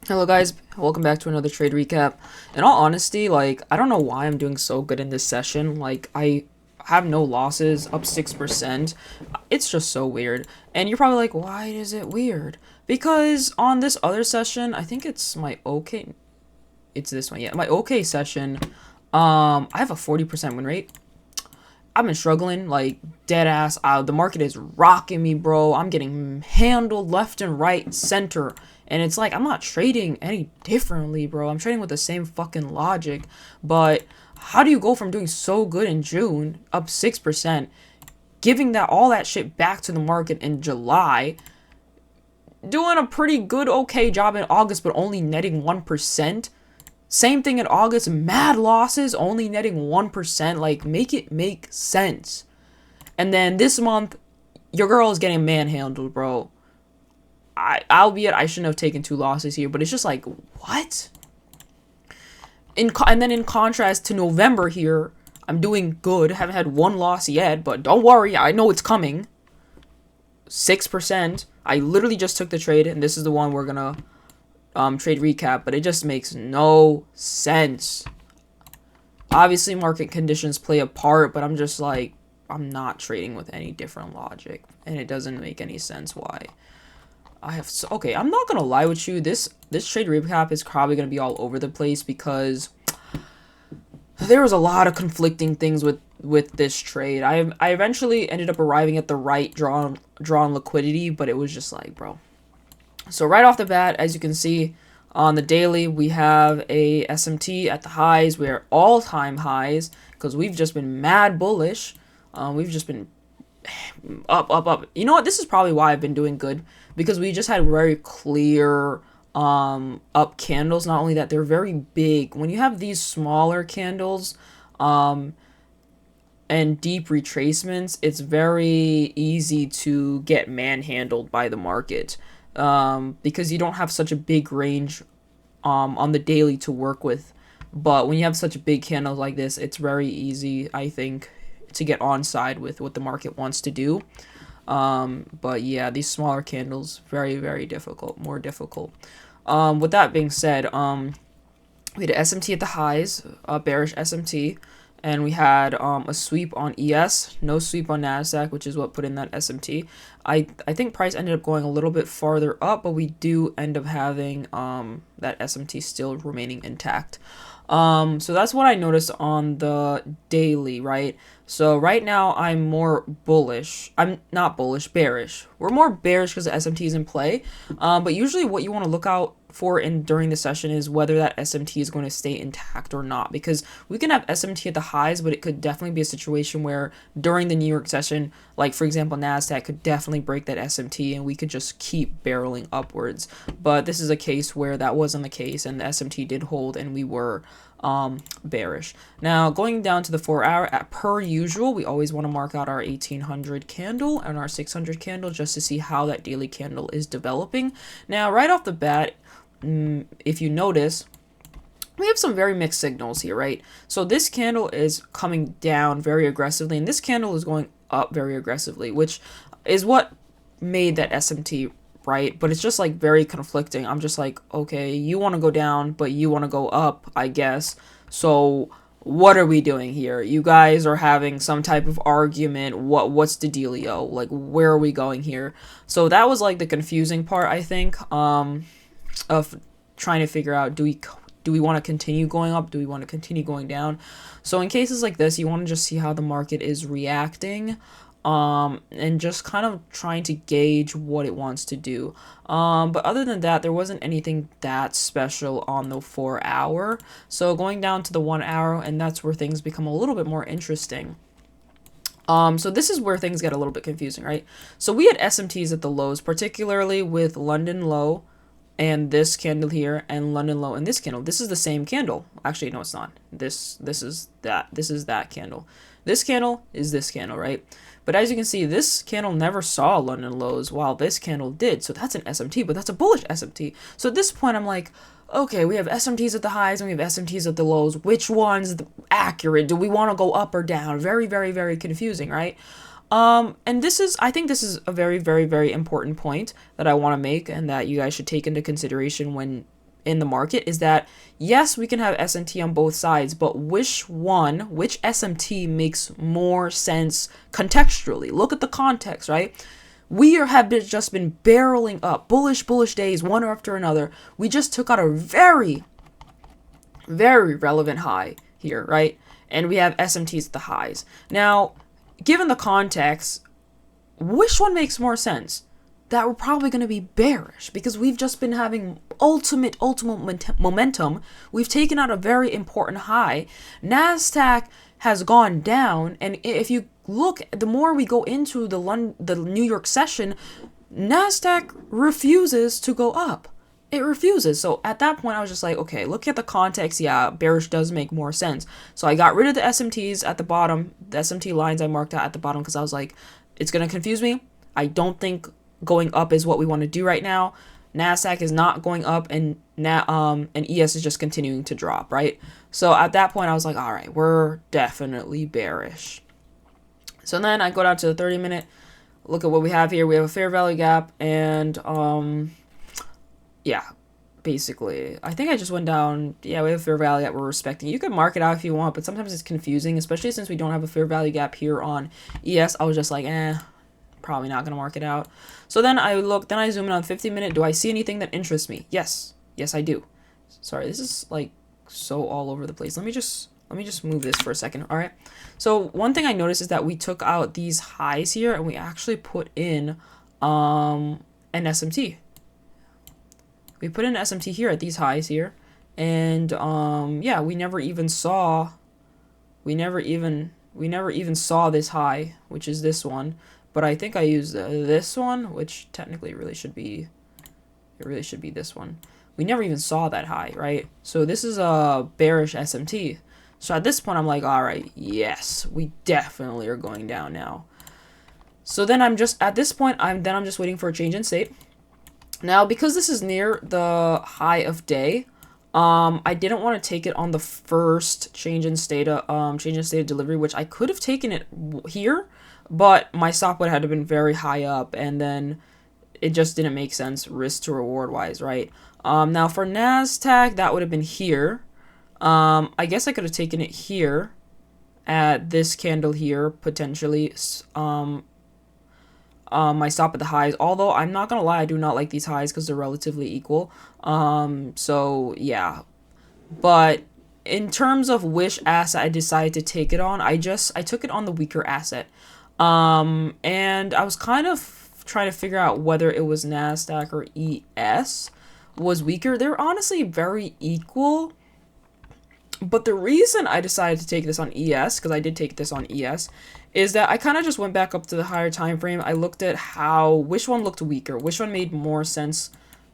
Hello guys, welcome back to another trade recap. In all honesty, I don't know why I'm doing so good in this session. I have no losses, up 6%. It's just so weird. And you're probably like, why is it weird? Because on this other session, I think it's my okay, it's this one. Yeah, my okay session, I have a 40% win rate. I've been struggling, like, dead ass. The market is rocking me, bro. I'm getting handled left and right, center. And it's like, I'm not trading any differently, bro. I'm trading with the same fucking logic. But how do you go from doing so good in June, up 6%, giving that all that shit back to the market in July, doing a pretty good, okay job in August, but only netting 1%? Same thing in August, mad losses, only netting 1%. Like, make it make sense. And then this month, your girl is getting manhandled, bro. Albeit I shouldn't have taken 2 losses here, but it's just like, what? And then in contrast to November here, I'm doing good. Haven't had 1 loss yet, but don't worry, I know it's coming. 6%. I literally just took the trade, and this is the one we're gonna trade recap, but it just makes no sense. Obviously, market conditions play a part, but I'm just like, I'm not trading with any different logic, and it doesn't make any sense why. Okay, I'm not gonna lie with you. This trade recap is probably gonna be all over the place because there was a lot of conflicting things with this trade. I eventually ended up arriving at the right drawn liquidity, but it was just like, bro. So right off the bat, as you can see on the daily, we have a SMT at the highs. We are all-time highs because we've just been mad bullish. We've just been up. You know what? This is probably why I've been doing good, because we just had very clear up candles. Not only that, they're very big. When you have these smaller candles and deep retracements, it's very easy to get manhandled by the market because you don't have such a big range on the daily to work with. But when you have such big candles like this, it's very easy, I think, to get on side with what the market wants to do. But yeah, these smaller candles, very, very difficult, more difficult. With that being said, we had an SMT at the highs, a bearish SMT, and we had a sweep on ES, no sweep on NASDAQ, which is what put in that SMT. I think price ended up going a little bit farther up, but we do end up having that SMT still remaining intact. So that's what I noticed on the daily, right? So right now I'm more bullish. I'm not bullish, bearish. We're more bearish because the SMT is in play. But usually what you want to look out for during the session is whether that SMT is going to stay intact or not, because we can have SMT at the highs, but it could definitely be a situation where during the New York session, like for example NASDAQ could definitely break that SMT and we could just keep barreling upwards. But this is a case where that wasn't the case, and the SMT did hold and we were bearish. Now going down to the 4-hour, per usual, we always want to mark out our 1800 candle and our 600 candle just to see how that daily candle is developing. Now right off the bat, if you notice, we have some very mixed signals here, right? So this candle is coming down very aggressively, and this candle is going up very aggressively, which is what made that SMT, right? But it's just like very conflicting. I'm just like, okay, you want to go down, but you want to go up, I guess. So what are we doing here? You guys are having some type of argument. What's the dealio? Like, where are we going here? So that was like the confusing part, I think, of trying to figure out, do we want to continue going up? Do we want to continue going down? So in cases like this, you want to just see how the market is reacting, and just kind of trying to gauge what it wants to do. But other than that, there wasn't anything that special on the 4-hour. So going down to the 1-hour, and that's where things become a little bit more interesting. So this is where things get a little bit confusing, right? So we had SMTs at the lows, particularly with London low and this candle here, and London low and this candle. This is the same candle. Actually, no, it's not. This is that candle. This candle is this candle, right? But as you can see, this candle never saw London lows, while this candle did. So that's an SMT, but that's a bullish SMT. So at this point, I'm like, okay, we have SMTs at the highs and we have SMTs at the lows. Which one's accurate? Do we want to go up or down? Very, very, very confusing, right? And I think this is a very, very, very important point that I want to make and that you guys should take into consideration when in the market is that, yes, we can have SMT on both sides, but which SMT makes more sense contextually? Look at the context, right? We have just been barreling up, bullish days, one after another. We just took out a very, very relevant high here, right? And we have SMTs at the highs. Now, given the context, which one makes more sense? That we're probably going to be bearish because we've just been having ultimate momentum. We've taken out a very important high. NASDAQ has gone down, and if you look, the more we go into the New York session, NASDAQ refuses to go up. It refuses. So at that point, I was just like, okay, look at the context. Yeah, bearish does make more sense. So I got rid of the SMTs at the bottom, the SMT lines I marked out at the bottom, because I was like, it's going to confuse me. I don't think going up is what we want to do right now. NASDAQ is not going up, and ES is just continuing to drop, right? So at that point, I was like, all right, we're definitely bearish. So then I go down to the 30-minute. Look at what we have here. We have a fair value gap, and yeah, basically, I think I just went down. Yeah, we have a fair value gap we're respecting. You could mark it out if you want, but sometimes it's confusing, especially since we don't have a fair value gap here on ES. I was just like, probably not going to mark it out. So then I zoom in on 50-minute. Do I see anything that interests me? Yes, I do. Sorry, this is like so all over the place. Let me just move this for a second. All right. So one thing I noticed is that we took out these highs here and we actually put in an SMT. We put in an SMT here at these highs here, and yeah, we never even saw this high, which is this one. But I think I used this one, which technically really should be this one. We never even saw that high, right? So this is a bearish SMT. So at this point, I'm like, all right, yes, we definitely are going down now. So then I'm just waiting for a change in state. Now, because this is near the high of day, I didn't want to take it on the first change in state of delivery, which I could have taken it here, but my stop would have had to been very high up, and then it just didn't make sense risk to reward wise, right? Now for NASDAQ, that would have been here. I guess I could have taken it here at this candle here, potentially. My stop at the highs, although I'm not gonna lie, I do not like these highs because they're relatively equal. So yeah, but in terms of which asset I decided to take it on, I took it on the weaker asset. And I was kind of trying to figure out whether it was NASDAQ or ES was weaker. They're honestly very equal. But the reason I decided to take this on ES, because I did take this on ES, is that I kind of just went back up to the higher time frame. I looked at which one looked weaker, which one made more sense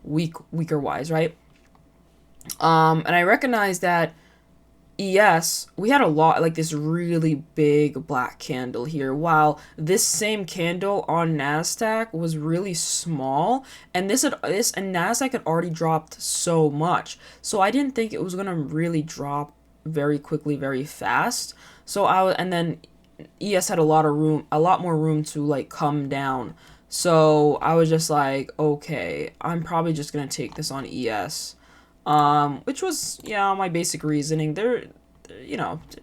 weaker wise, right? And I recognized that ES, we had a lot, like this really big black candle here, while this same candle on NASDAQ was really small, and NASDAQ had already dropped so much. So I didn't think it was going to really drop very quickly, very fast. And then ES had a lot more room to like come down. So I was just like, okay, I'm probably just going to take this on ES. Which was, my basic reasoning.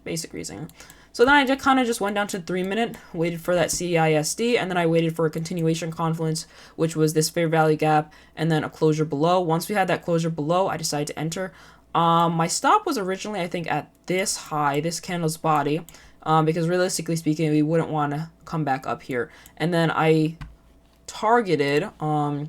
Basic reasoning. So then I just went down to 3-minute, waited for that CISD, and then I waited for a continuation confluence, which was this fair value gap, and then a closure below. Once we had that closure below, I decided to enter. My stop was originally, I think, at this high, this candle's body, because realistically speaking, we wouldn't want to come back up here. And then I targeted, I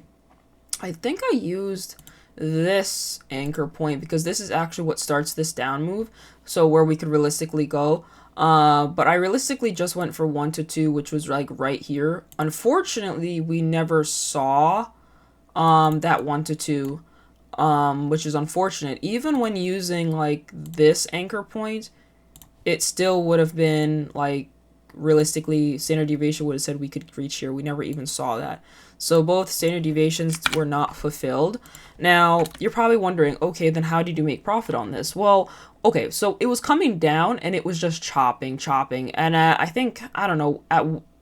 think I used this anchor point because this is actually what starts this down move, so where we could realistically go, but I realistically just went for 1 to 2, which was like right here. Unfortunately, we never saw that 1 to 2, which is unfortunate. Even when using like this anchor point, it still would have been like, realistically, standard deviation would have said we could reach here. We never even saw that. So both standard deviations were not fulfilled. Now, you're probably wondering, okay, then how did you make profit on this? Well, okay, so it was coming down and it was just chopping. And I think, I don't know,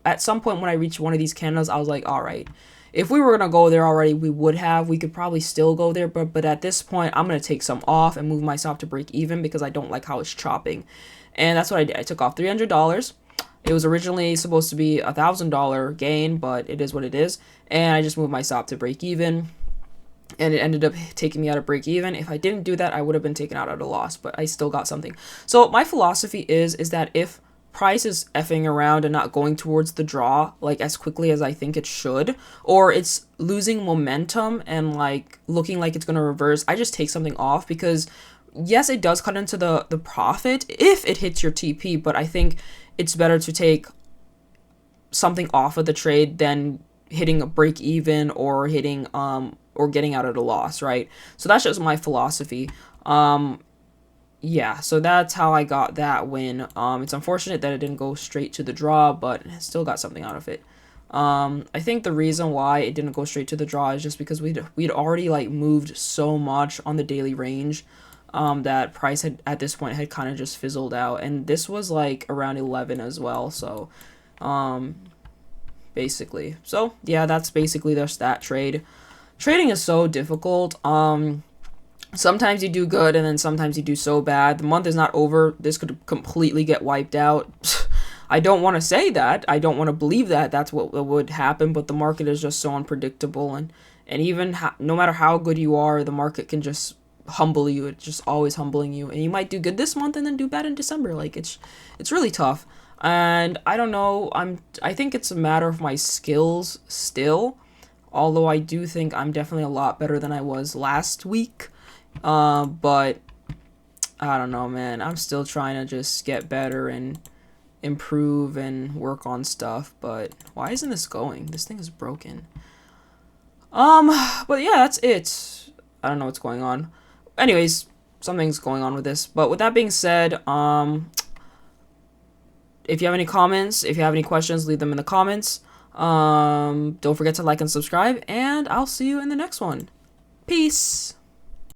at some point when I reached one of these candles, I was like, all right, if we were going to go there already, we could probably still go there, but at this point, I'm going to take some off and move myself to break even because I don't like how it's chopping. And that's what I did. I took off $300. It was originally supposed to be a $1,000 gain, but it is what it is. And I just moved my stop to break even. And it ended up taking me out of break even. If I didn't do that, I would have been taken out at a loss, but I still got something. So my philosophy is that if price is effing around and not going towards the draw like as quickly as I think it should, or it's losing momentum and like looking like it's going to reverse, I just take something off, because yes, it does cut into the profit if it hits your TP, but I think it's better to take something off of the trade than hitting a break even or hitting or getting out at a loss, right? So that's just my philosophy. Yeah, so that's how I got that win. It's unfortunate that it didn't go straight to the draw, but I still got something out of it. I think the reason why it didn't go straight to the draw is just because we'd already like moved so much on the daily range, that price had at this point had kind of just fizzled out, and this was like around 11 as well. So, basically, so yeah, that's basically just that trade. Trading is so difficult. Sometimes you do good and then sometimes you do so bad. The month is not over. This could completely get wiped out. I don't want to say that. I don't want to believe that that's what would happen, but the market is just so unpredictable, and even no matter how good you are, the market can just humble you. It's just always humbling you, and you might do good this month and then do bad in December. Like it's really tough. And I don't know, I think it's a matter of my skills still, although I do think I'm definitely a lot better than I was last week. But I don't know, man. I'm still trying to just get better and improve and work on stuff. But why isn't this going? This thing is broken. But yeah, that's it. I don't know what's going on. Anyways, something's going on with this. But with that being said, if you have any comments, if you have any questions, leave them in the comments. Don't forget to like and subscribe, and I'll see you in the next one. Peace.